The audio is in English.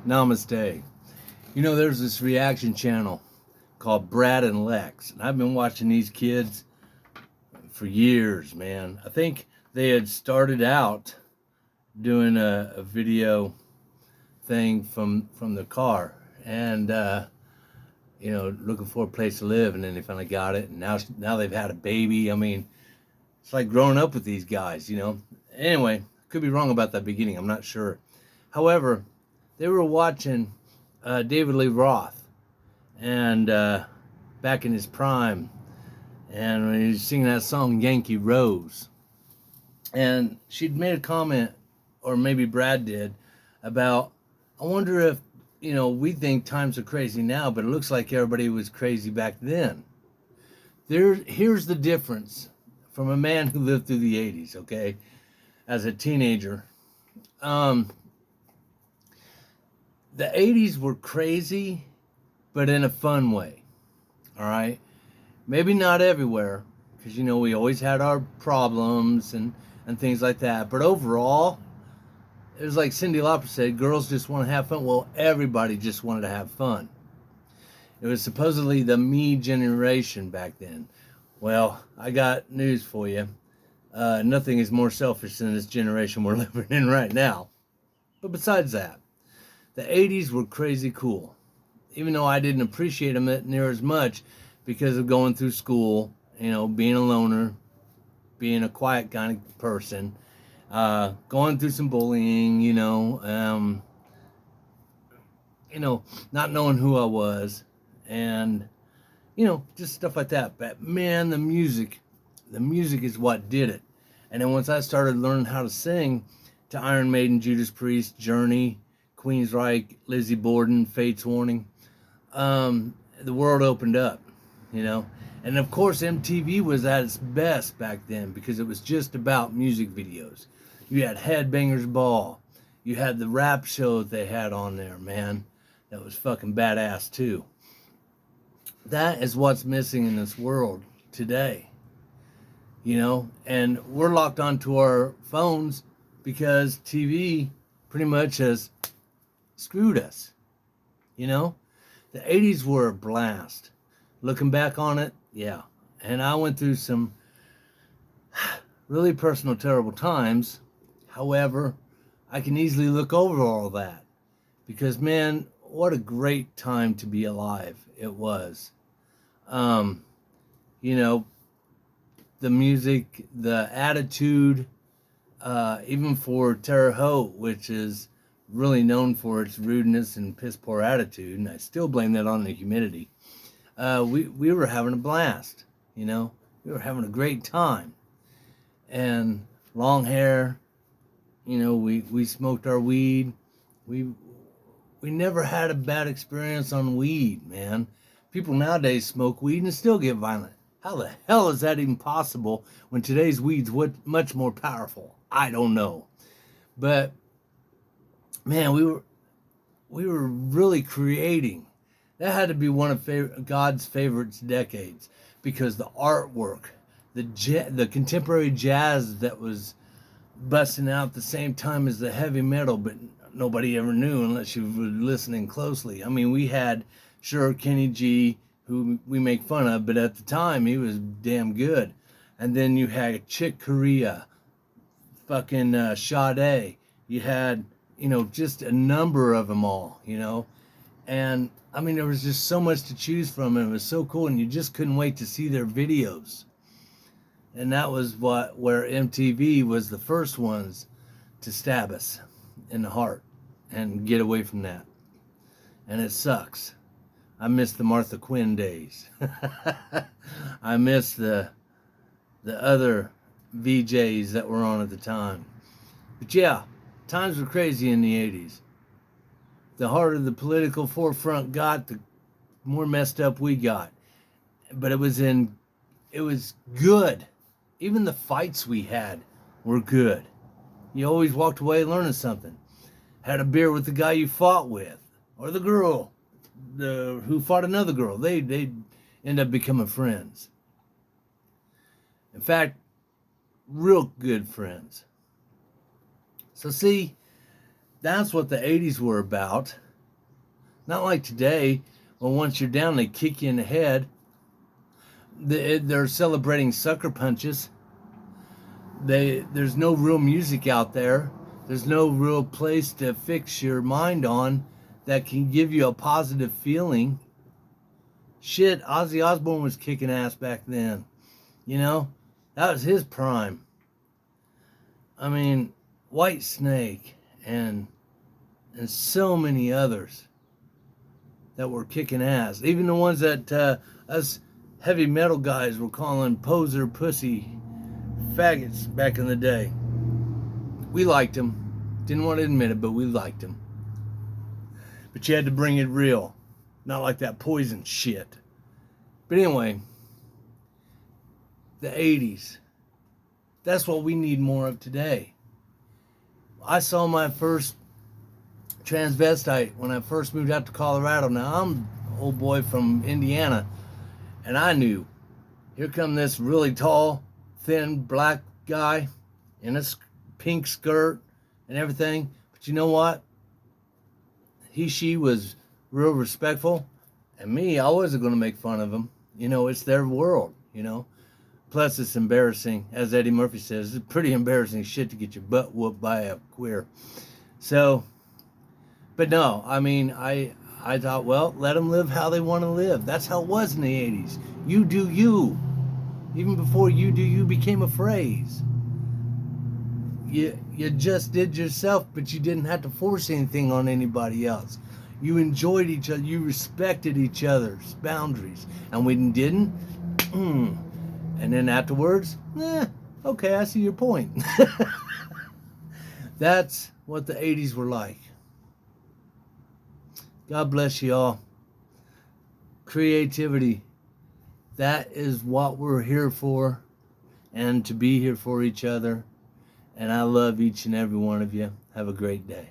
Namaste. You know, there's this reaction channel called Brad and Lex, and I've been watching these kids for years, man. I think they had started out doing a video thing from the car, and looking for a place to live, and then they finally got it, and now they've had a baby. I mean, it's like growing up with these guys. Anyway, could be wrong about that beginning. I'm not sure. However, they were watching David Lee Roth, and back in his prime, and when he was singing that song Yankee Rose, and she'd made a comment, or maybe Brad did, about, I wonder if we think times are crazy now, but it looks like everybody was crazy back then. Here's the difference from a man who lived through the 80s, okay, as a teenager. The 80s were crazy, but in a fun way, all right? Maybe not everywhere, because, we always had our problems and things like that. But overall, it was like Cyndi Lauper said, girls just want to have fun. Well, everybody just wanted to have fun. It was supposedly the me generation back then. Well, I got news for you. Nothing is more selfish than this generation we're living in right now. But besides that, the 80s were crazy cool. Even though I didn't appreciate them near as much because of going through school, being a loner, being a quiet kind of person, going through some bullying, not knowing who I was, and, just stuff like that. But man, the music is what did it. And then once I started learning how to sing to Iron Maiden, Judas Priest, Journey, Queensryche, Lizzie Borden, Fates Warning, the world opened up, And of course, MTV was at its best back then because it was just about music videos. You had Headbangers Ball. You had the rap show that they had on there, man. That was fucking badass too. That is what's missing in this world today. And we're locked onto our phones because TV pretty much has screwed us. The 80s were a blast. Looking back on it, yeah. And I went through some really personal, terrible times. However, I can easily look over all that because, man, what a great time to be alive it was. The music, the attitude, even for Terre Haute, which is really known for its rudeness and piss poor attitude, and I still blame that on the humidity. We were having a blast, we were having a great time, and long hair, we smoked our weed. We never had a bad experience on weed, man. People nowadays smoke weed and still get violent. How the hell is that even possible when today's weed's much more powerful? I don't know. But man, we were really creating. That had to be one of God's favorite decades because the artwork, the contemporary jazz that was busting out at the same time as the heavy metal, but nobody ever knew unless you were listening closely. I mean, we had, sure, Kenny G, who we make fun of, but at the time he was damn good. And then you had Chick Corea, fucking Sade. You had, just a number of them all, And I mean, there was just so much to choose from, and it was so cool, and you just couldn't wait to see their videos. And that was where MTV was the first ones to stab us in the heart and get away from that. And it sucks. I miss the Martha Quinn days. I miss the other VJs that were on at the time. But yeah, times were crazy in the 80s. The harder the political forefront got, the more messed up we got. But it was good. Even the fights we had were good. You always walked away learning something. Had a beer with the guy you fought with, or the girl who fought another girl. They'd end up becoming friends. In fact, real good friends. So see, that's what the 80s were about. Not like today, when once you're down, they kick you in the head. They're celebrating sucker punches. There's no real music out there. There's no real place to fix your mind on that can give you a positive feeling. Shit, Ozzy Osbourne was kicking ass back then. You know, that was his prime. I mean, White Snake and so many others that were kicking ass. Even the ones that us heavy metal guys were calling poser pussy faggots back in the day. We liked them. Didn't want to admit it, but we liked them. But you had to bring it real. Not like that Poison shit. But anyway, the 80s. That's what we need more of today. I saw my first transvestite when I first moved out to Colorado. Now, I'm an old boy from Indiana, and I knew, here come this really tall, thin, black guy in a pink skirt and everything. But you know what? She was real respectful. And me, I wasn't going to make fun of him. You know, it's their world, you know. Plus, it's embarrassing. As Eddie Murphy says, it's pretty embarrassing shit to get your butt whooped by a queer. So, but no, I mean, I thought, well, let them live how they want to live. That's how it was in the 80s. You do you. Even before you do you became a phrase. You just did yourself, but you didn't have to force anything on anybody else. You enjoyed each other. You respected each other's boundaries. And when you didn't, and then afterwards, okay, I see your point. That's what the 80s were like. God bless you all. Creativity. That is what we're here for, and to be here for each other. And I love each and every one of you. Have a great day.